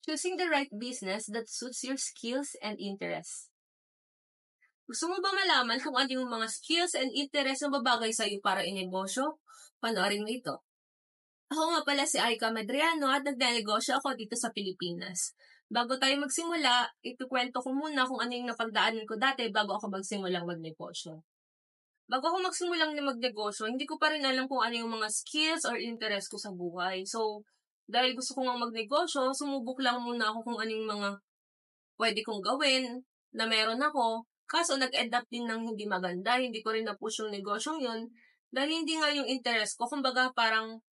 Choosing the right business that suits your skills and interests. Gusto mo ba malaman kung ano yung mga skills and interests na babagay sa iyo para inegosyo? Panoorin mo ito. Ako nga pala si Aika Medriano at nagnegosyo ako dito sa Pilipinas. Bago tayo magsimula, itukwento ko muna kung ano yung napagdaanan ko dati bago ako magsimulang magnegosyo. Bago ako magsimulang magnegosyo, hindi ko pa rin alam kung ano yung mga skills or interest ko sa buhay. So, dahil gusto ko nga magnegosyo, sumubok lang muna ako kung ano yung mga pwede kong gawin na meron ako. Kaso nag-end up din ng hindi maganda, hindi ko rin na-push yung negosyong yun. Dahil hindi nga yung interest ko, kumbaga parang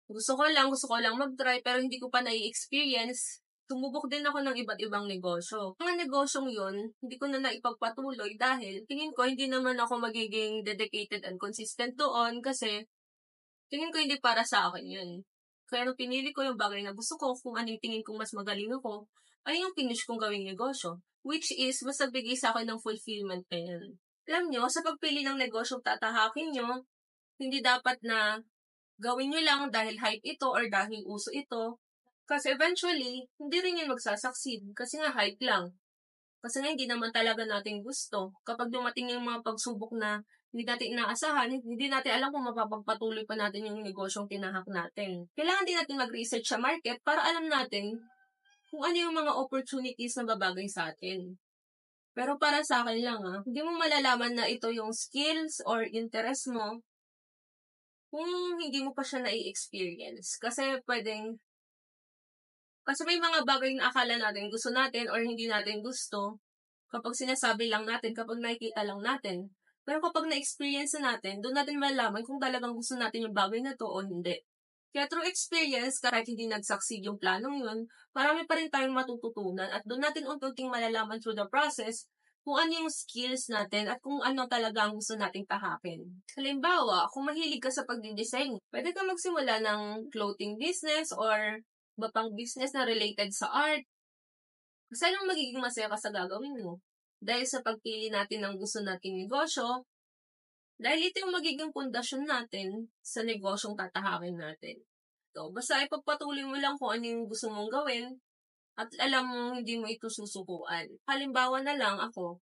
gusto ko lang mag-try pero hindi ko pa na-experience. Tumubok din ako ng iba't ibang negosyo. Mga negosyong yun, hindi ko na naipagpatuloy dahil tingin ko hindi naman ako magiging dedicated and consistent doon kasi tingin ko hindi para sa akin yun. Kaya nung pinili ko yung bagay na gusto ko, kung ano yung tingin kong mas magaling ako, ay yung finish kong gawing negosyo. Which is, mas nagbigay sa akin ng fulfillment na yun. Alam nyo, sa pagpili ng negosyong tatahakin nyo, hindi dapat na gawin nyo lang dahil hype ito or dahil uso ito. Kasi eventually, hindi rin yun magsasucceed kasi nga hype lang. Kasi nga hindi naman talaga natin gusto. Kapag dumating yung mga pagsubok na hindi natin inaasahan, hindi natin alam kung mapapagpatuloy pa natin yung negosyong tinahak natin. Kailangan din natin mag-research sa market para alam natin kung ano yung mga opportunities na babagay sa atin. Pero para sa akin lang hindi mo malalaman na ito yung skills or interest mo kung hindi mo pa siya na-experience. Kasi may mga bagay na akala natin gusto natin or hindi natin gusto kapag sinasabi lang natin, kapag nakikita lang natin. Pero kapag na-experience na natin, doon natin malalaman kung talagang gusto natin yung bagay na to o hindi. Kaya through experience, kahit hindi nag-succeed yung planong yun, marami pa rin tayong matututunan at doon natin unting malalaman through the process kung ano yung skills natin at kung ano talaga ang gusto nating tahakin. Halimbawa, kung mahilig ka sa pagdidesign, pwede ka magsimula ng clothing business or iba pang business na related sa art. Kasi anong magiging masaya ka sa gagawin mo? Dahil sa pagpili natin ng gusto nating negosyo, dahil ito yung magiging pundasyon natin sa negosyong tatahakin natin. So, basta ipagpatuloy mo lang kung ano yung gusto mong gawin at alam mo hindi mo ito susukuan. Halimbawa na lang ako,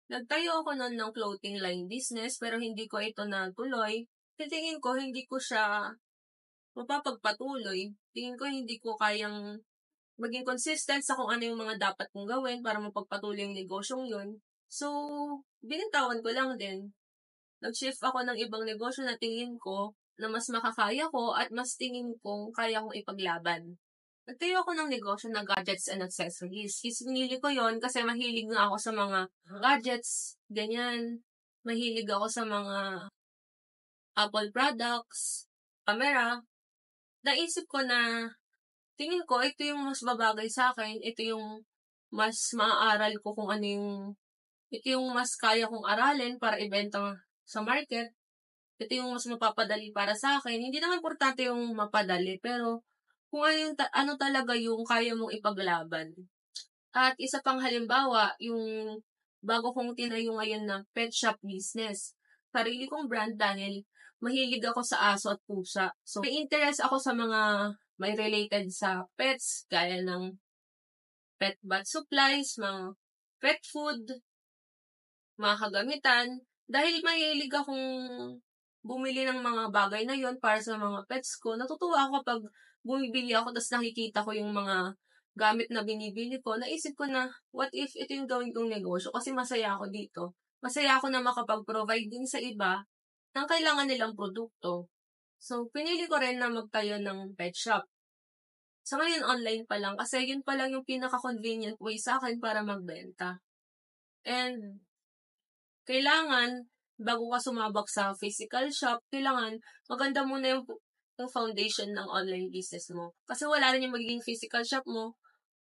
nagtayo ako noon ng clothing line business pero hindi ko ito natuloy. Tingin ko hindi ko siya mapapagpatuloy. Tingin ko hindi ko kayang maging consistent sa kung ano yung mga dapat kong gawin para mapagpatuloy yung negosyong yun. So, binintawan ko lang din. Nag-shift ako ng ibang negosyo na tingin ko na mas makakaya ko at mas tingin kong kaya kong ipaglaban. Nagtayo ako ng negosyo na gadgets and accessories. Pinili ko yon kasi mahilig nga ako sa mga gadgets, ganyan. Mahilig ako sa mga Apple products, camera. Naisip ko na tingin ko, ito yung mas babagay sa akin. Ito yung mas maaaral ko kung ano yung, ito yung mas kaya kong aralin para ibenta sa market. Ito yung mas mapapadali para sa akin. Hindi naman importante yung mapadali, pero kung ano, ano talaga yung kaya mong ipaglaban. At isa pang halimbawa, yung bago kong tinayo ngayon na pet shop business. Sarili kong brand dahil mahilig ako sa aso at pusa. So, may interest ako sa mga may related sa pets, gaya ng pet bath supplies, mga pet food, mga kagamitan. Dahil mahilig akong bumili ng mga bagay na yon para sa mga pets ko, natutuwa ako kapag bumibili ako tapos nakikita ko yung mga gamit na binibili ko. Naisip ko na, what if ito yung gawin kong negosyo kasi masaya ako dito. Masaya ako na makapag-provide din sa iba ng kailangan nilang produkto. So, pinili ko rin na magtayo ng pet shop. Sa ngayon, online pa lang kasi yun pa lang yung pinaka-convenient way sa akin para magbenta. And, kailangan, bago ka sumabak sa physical shop, kailangan maganda muna yung foundation ng online business mo. Kasi wala rin yung magiging physical shop mo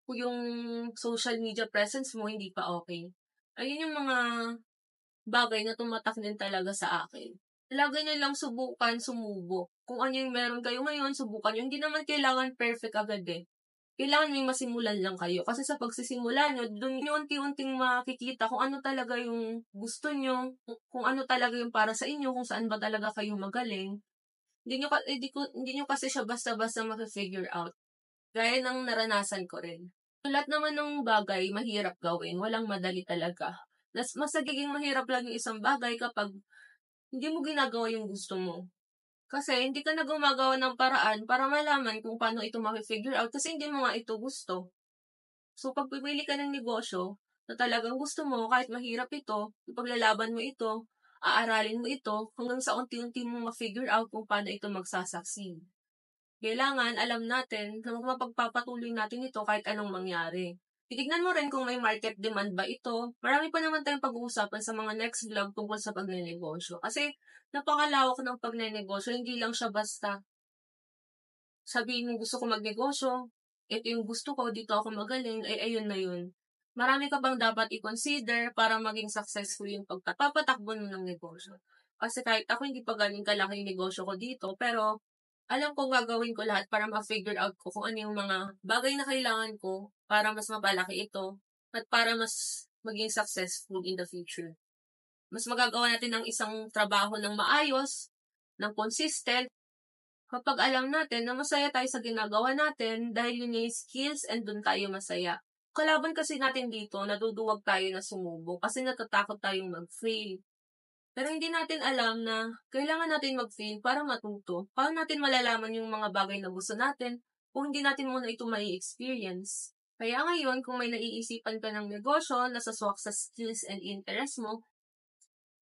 kung yung social media presence mo hindi pa okay. Ayun yung mga bagay na tumatak din talaga sa akin. Lagi nyo lang subukan, sumubok. Kung ano yung meron kayo ngayon, subukan nyo. Hindi naman kailangan perfect agad Kailangan may masimulan lang kayo. Kasi sa pagsisimula nyo, doon nyo unti-unting makikita kung ano talaga yung gusto nyo, kung ano talaga yung para sa inyo, kung saan ba talaga kayo magaling. Hindi nyo kasi siya basta-basta ma-figure out. Gaya ng naranasan ko rin. Lahat naman ng bagay mahirap gawin, walang madali talaga. Mas nagiging mahirap lang yung isang bagay kapag hindi mo ginagawa yung gusto mo. Kasi hindi ka na gumagawa ng paraan para malaman kung paano ito ma-figure out kasi hindi mo nga ito gusto. So, pag pipili ka ng negosyo na talagang gusto mo, kahit mahirap ito, ipaglalaban mo ito, aaralin mo ito, hanggang sa unti-unti mo ma-figure out kung paano ito magsasucceed. Kailangan alam natin na mapagpapatuloy natin ito kahit anong mangyari. Titignan mo rin kung may market demand ba ito. Marami pa naman tayong pag-uusapan sa mga next vlog tungkol sa pagnenegosyo. Kasi napakalawak ng pagnenegosyo, hindi lang siya basta sabihin mo gusto ko magnegosyo, ito yung gusto ko, dito ako magaling, ay ayun na yun. Marami ka bang dapat i-consider para maging successful yung pagpapatakbo mo ng negosyo. Kasi kahit ako hindi pa galing kalaki yung negosyo ko dito, pero alam kong gagawin ko lahat para ma-figure out ko kung ano yung mga bagay na kailangan ko para mas mapalaki ito at para mas maging successful in the future. Mas magagawa natin ang isang trabaho ng maayos, ng consistent, kapag alam natin na masaya tayo sa ginagawa natin dahil yun yung skills and dun tayo masaya. Kalaban kasi natin dito, naduduwag tayo na sumubok kasi natatakot tayong mag-fail. Pero hindi natin alam na kailangan natin mag-fail para matuto. Paano natin malalaman yung mga bagay na gusto natin kung hindi natin muna ito may experience? Kaya ngayon, kung may naiisipan ka ng negosyo na saswak sa skills and interest mo,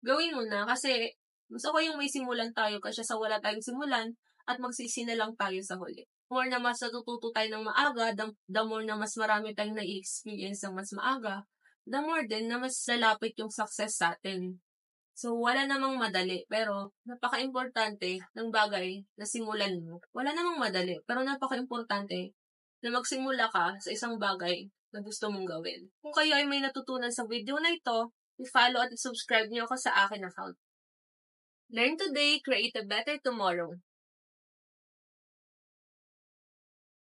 gawin mo na kasi mas ako yung may simulan tayo kasi sa wala tayong simulan at magsisi na lang tayo sa huli. More na mas natututo tayo ng maaga, the more na mas marami tayong nai-experience ng mas maaga, the more din na mas lalapit yung success sa atin. So, wala namang madali, pero napaka-importante ng bagay na simulan mo. Wala namang madali, pero napaka-importante na magsimula ka sa isang bagay na gusto mong gawin. Kung kayo ay may natutunan sa video na ito, i-follow at i-subscribe niyo ako sa akin account. Learn today, create a better tomorrow.